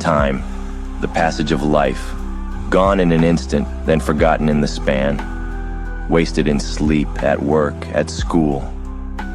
Time, the passage of life, gone in an instant, then forgotten in the span. Wasted in sleep, at work, at school.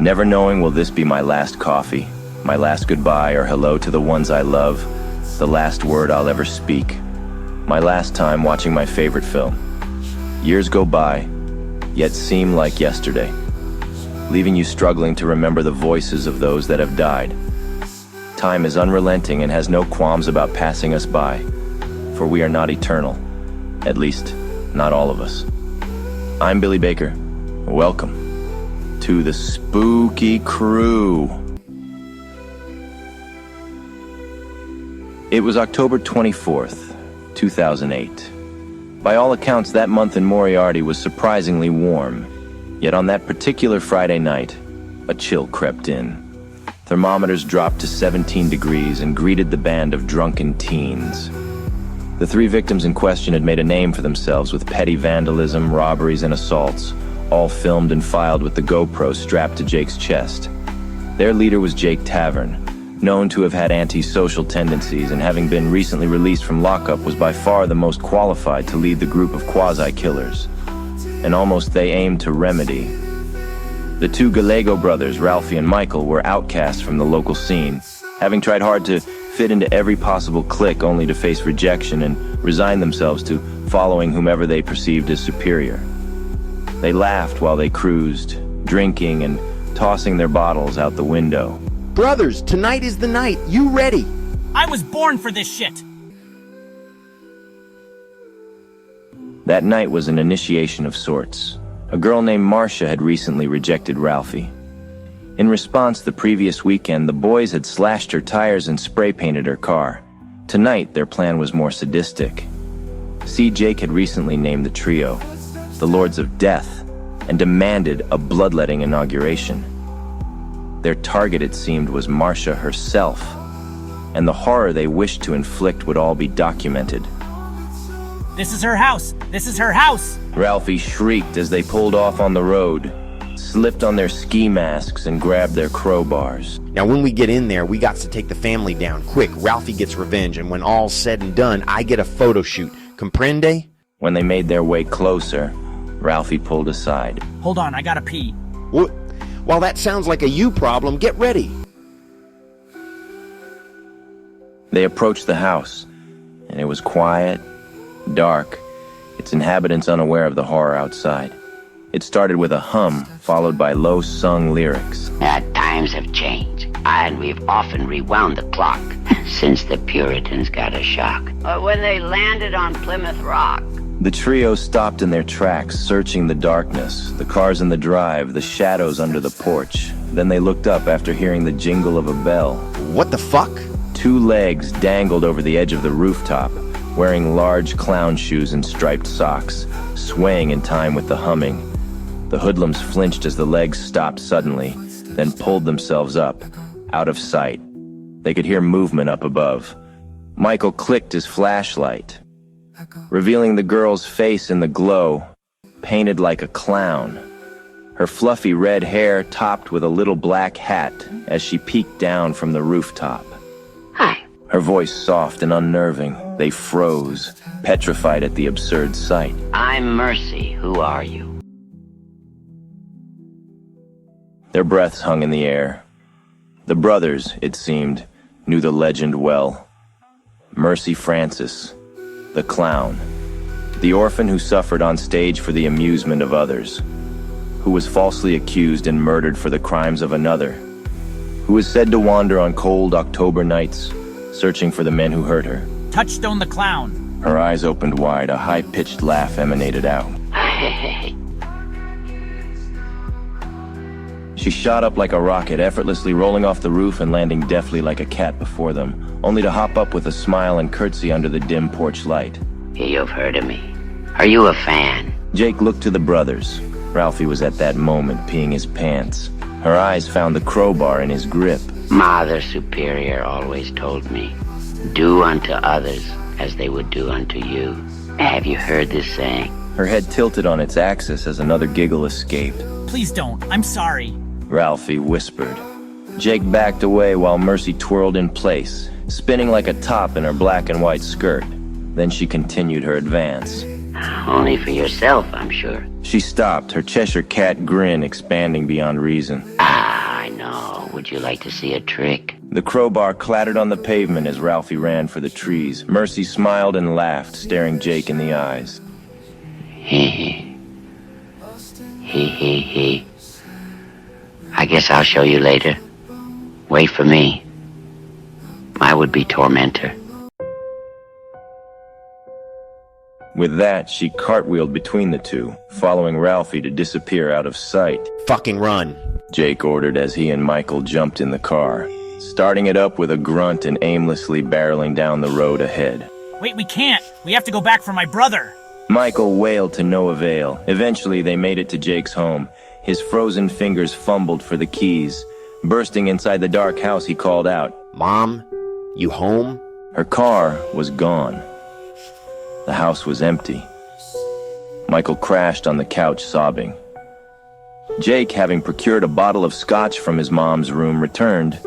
Never knowing, will this be my last coffee, my last goodbye or hello to the ones I love, the last word I'll ever speak, my last time watching my favorite film. Years go by, yet seem like yesterday, leaving you struggling to remember the voices of those that have died. Time is unrelenting and has no qualms about passing us by, for we are not eternal, at least, not all of us. I'm Billy Baker. Welcome to the Spooky Crew. It was October 24th, 2008. By all accounts, that month in Moriarty was surprisingly warm. Yet on that particular Friday night, a chill crept in. Thermometers dropped to 17 degrees and greeted the band of drunken teens. The three victims in question had made a name for themselves with petty vandalism, robberies, and assaults, all filmed and filed with the GoPro strapped to Jake's chest. Their leader was Jake Tavern, known to have had antisocial tendencies, and having been recently released from lockup was by far the most qualified to lead the group of quasi-killers. And almost they aimed to remedy. The two Gallego brothers, Ralphie and Michael, were outcasts from the local scene, having tried hard to fit into every possible clique only to face rejection and resign themselves to following whomever they perceived as superior. They laughed while they cruised, drinking and tossing their bottles out the window. Brothers, tonight is the night. You ready? I was born for this shit! That night was an initiation of sorts. A girl named Marcia had recently rejected Ralphie. In response, the previous weekend, the boys had slashed her tires and spray-painted her car. Tonight, their plan was more sadistic. Jake had recently named the trio the Lords of Death and demanded a bloodletting inauguration. Their target, it seemed, was Marcia herself, and the horror they wished to inflict would all be documented. This is her house! This is her house! Ralphie shrieked as they pulled off on the road, slipped on their ski masks and grabbed their crowbars. Now when we get in there, we got to take the family down. Quick, Ralphie gets revenge, and when all's said and done, I get a photo shoot. Comprende? When they made their way closer, Ralphie pulled aside. Hold on, I gotta pee. What? While that sounds like a you problem, get ready. They approached the house, and it was quiet, dark, its inhabitants unaware of the horror outside. It started with a hum, followed by low-sung lyrics. Times have changed, and we've often rewound the clock since the Puritans got a shock. When they landed on Plymouth Rock. The trio stopped in their tracks, searching the darkness, the cars in the drive, the shadows under the porch. Then they looked up after hearing the jingle of a bell. What the fuck? Two legs dangled over the edge of the rooftop, wearing large clown shoes and striped socks, swaying in time with the humming. The hoodlums flinched as the legs stopped suddenly, then pulled themselves up, out of sight. They could hear movement up above. Michael clicked his flashlight, revealing the girl's face in the glow, painted like a clown. Her fluffy red hair topped with a little black hat as she peeked down from the rooftop. Hi. Her voice soft and unnerving. They froze, petrified at the absurd sight. I'm Mercy. Who are you? Their breaths hung in the air. The brothers, it seemed, knew the legend well. Mercy Francis, the clown, the orphan who suffered on stage for the amusement of others, who was falsely accused and murdered for the crimes of another, who was said to wander on cold October nights, searching for the men who hurt her. Touchstone the clown. Her eyes opened wide, a high-pitched laugh emanated out. She shot up like a rocket, effortlessly rolling off the roof and landing deftly like a cat before them, only to hop up with a smile and curtsy under the dim porch light. You've heard of me. Are you a fan? Jake looked to the brothers. Ralphie was at that moment peeing his pants. Her eyes found the crowbar in his grip. Mother Superior always told me, do unto others as they would do unto you. Have you heard this saying? Her head tilted on its axis as another giggle escaped. Please don't. I'm sorry. Ralphie whispered. Jake backed away while Mercy twirled in place, spinning like a top in her black and white skirt. Then she continued her advance. Only for yourself, I'm sure. She stopped, her Cheshire Cat grin expanding beyond reason. Ah, I know. Would you like to see a trick? The crowbar clattered on the pavement as Ralphie ran for the trees. Mercy smiled and laughed, staring Jake in the eyes. Hee hee. Hee hee hee. I guess I'll show you later. Wait for me. I would be tormentor. With that, she cartwheeled between the two, following Ralphie to disappear out of sight. Fucking run. Jake ordered as he and Michael jumped in the car, starting it up with a grunt and aimlessly barreling down the road ahead. Wait, we can't. We have to go back for my brother. Michael wailed to no avail. Eventually, they made it to Jake's home. His frozen fingers fumbled for the keys. Bursting inside the dark house, he called out, Mom, you home? Her car was gone. The house was empty. Michael crashed on the couch, sobbing. Jake, having procured a bottle of scotch from his mom's room, returned,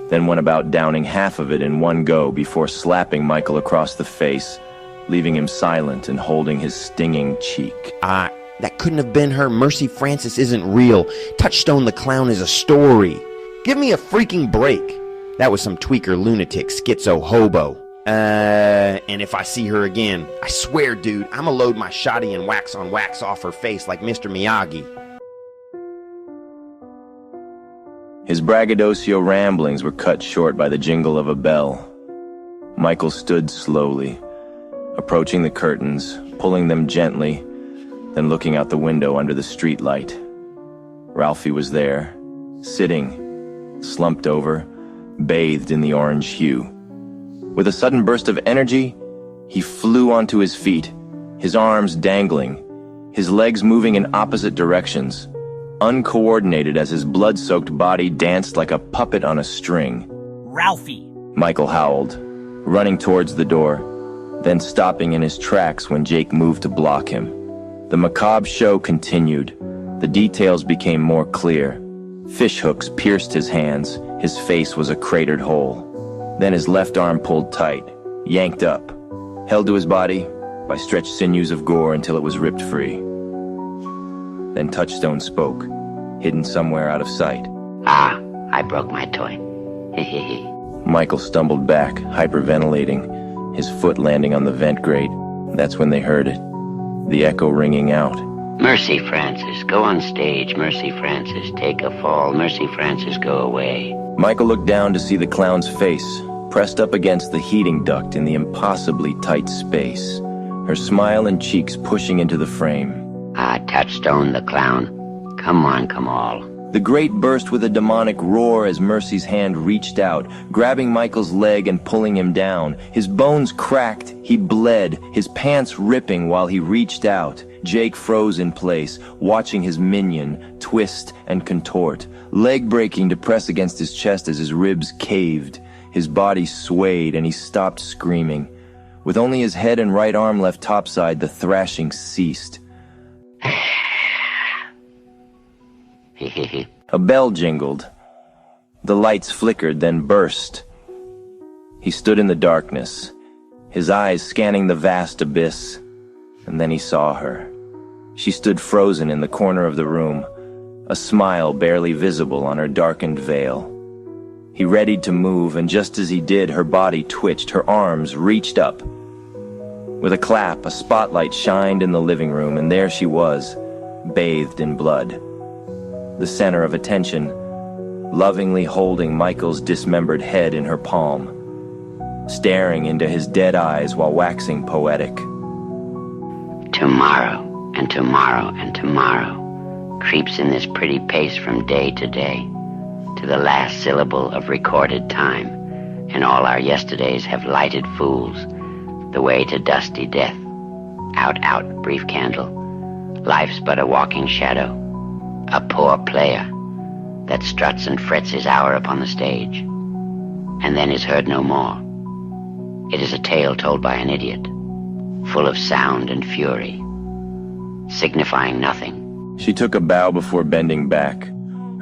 then went about downing half of it in one go before slapping Michael across the face, leaving him silent and holding his stinging cheek. That couldn't have been her. Mercy Francis isn't real. Touchstone the Clown is a story. Give me a freaking break. That was some tweaker lunatic schizo hobo. And if I see her again, I swear, dude, I'ma load my shotty and wax on wax off her face like Mr. Miyagi. His braggadocio ramblings were cut short by the jingle of a bell. Michael stood slowly, approaching the curtains, pulling them gently, then looking out the window under the streetlight. Ralphie was there, sitting, slumped over, bathed in the orange hue. With a sudden burst of energy, he flew onto his feet, his arms dangling, his legs moving in opposite directions, uncoordinated as his blood-soaked body danced like a puppet on a string. Ralphie. Michael howled, running towards the door, then stopping in his tracks when Jake moved to block him. The macabre show continued. The details became more clear. Fishhooks pierced his hands. His face was a cratered hole. Then his left arm pulled tight, yanked up, held to his body by stretched sinews of gore until it was ripped free. Then Touchstone spoke, hidden somewhere out of sight. Ah, I broke my toy. Hehehe. Michael stumbled back, hyperventilating, his foot landing on the vent grate. That's when they heard it, the echo ringing out. Mercy Francis, go on stage. Mercy Francis, take a fall. Mercy Francis, go away. Michael looked down to see the clown's face, pressed up against the heating duct in the impossibly tight space, her smile and cheeks pushing into the frame. Ah, Touchstone the Clown. Come on, come all. The grate burst with a demonic roar as Mercy's hand reached out, grabbing Michael's leg and pulling him down. His bones cracked, he bled, his pants ripping while he reached out. Jake froze in place, watching his minion twist and contort, leg breaking to press against his chest as his ribs caved. His body swayed and he stopped screaming. With only his head and right arm left topside, the thrashing ceased. A bell jingled. The lights flickered, then burst. He stood in the darkness, his eyes scanning the vast abyss, and then he saw her. She stood frozen in the corner of the room, a smile barely visible on her darkened veil. He readied to move, and just as he did, her body twitched, her arms reached up. With a clap, a spotlight shined in the living room, and there she was, bathed in blood. The center of attention, lovingly holding Michael's dismembered head in her palm, staring into his dead eyes while waxing poetic. Tomorrow, and tomorrow, and tomorrow creeps in this pretty pace from day to day, to the last syllable of recorded time, and all our yesterdays have lighted fools, the way to dusty death. Out, out, brief candle. Life's but a walking shadow, a poor player that struts and frets his hour upon the stage, and then is heard no more. It is a tale told by an idiot, full of sound and fury, signifying nothing. She took a bow before bending back,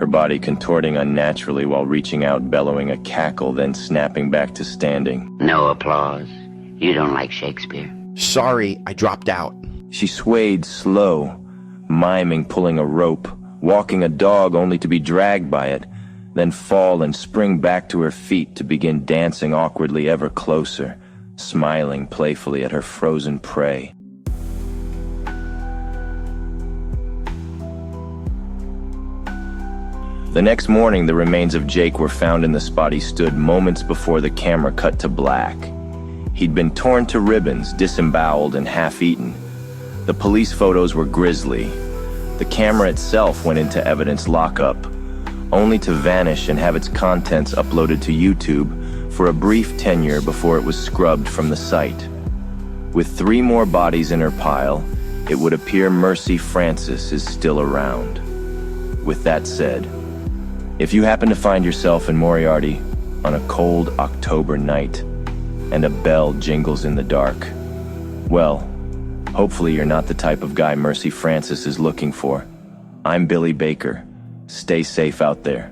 her body contorting unnaturally while reaching out, bellowing a cackle, then snapping back to standing. No applause. You don't like Shakespeare. Sorry, I dropped out. She swayed slow, miming pulling a rope, walking a dog only to be dragged by it, then fall and spring back to her feet to begin dancing awkwardly ever closer, smiling playfully at her frozen prey. The next morning, the remains of Jake were found in the spot he stood moments before the camera cut to black. He'd been torn to ribbons, disemboweled, and half-eaten. The police photos were grisly. The camera itself went into evidence lockup, only to vanish and have its contents uploaded to YouTube for a brief tenure before it was scrubbed from the site. With 3 more bodies in her pile, it would appear Mercy Francis is still around. With that said, if you happen to find yourself in Moriarty on a cold October night and a bell jingles in the dark, well, hopefully you're not the type of guy Mercy Francis is looking for. I'm Billy Baker. Stay safe out there.